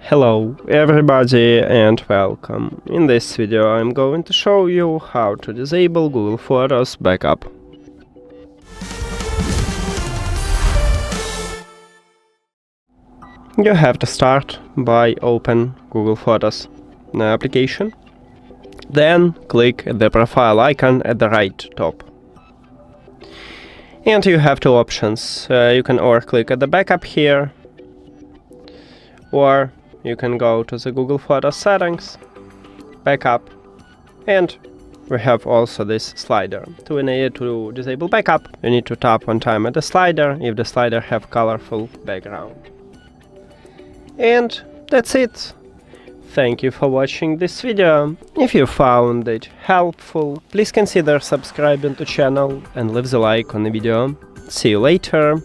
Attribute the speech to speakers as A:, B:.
A: Hello everybody and welcome. In this video I'm going to show you how to disable Google Photos backup. You have to start by open Google Photos application. Then click the profile icon at the right top. And you have two options. You can or click at the backup here, or you can go to the Google Photos settings, backup, and we have also this slider. To enable to disable backup, you need to tap one time at the slider if the slider have colorful background. And that's it. Thank you for watching this video. If you found it helpful, please consider subscribing to channel and leave the like on the video. See you later.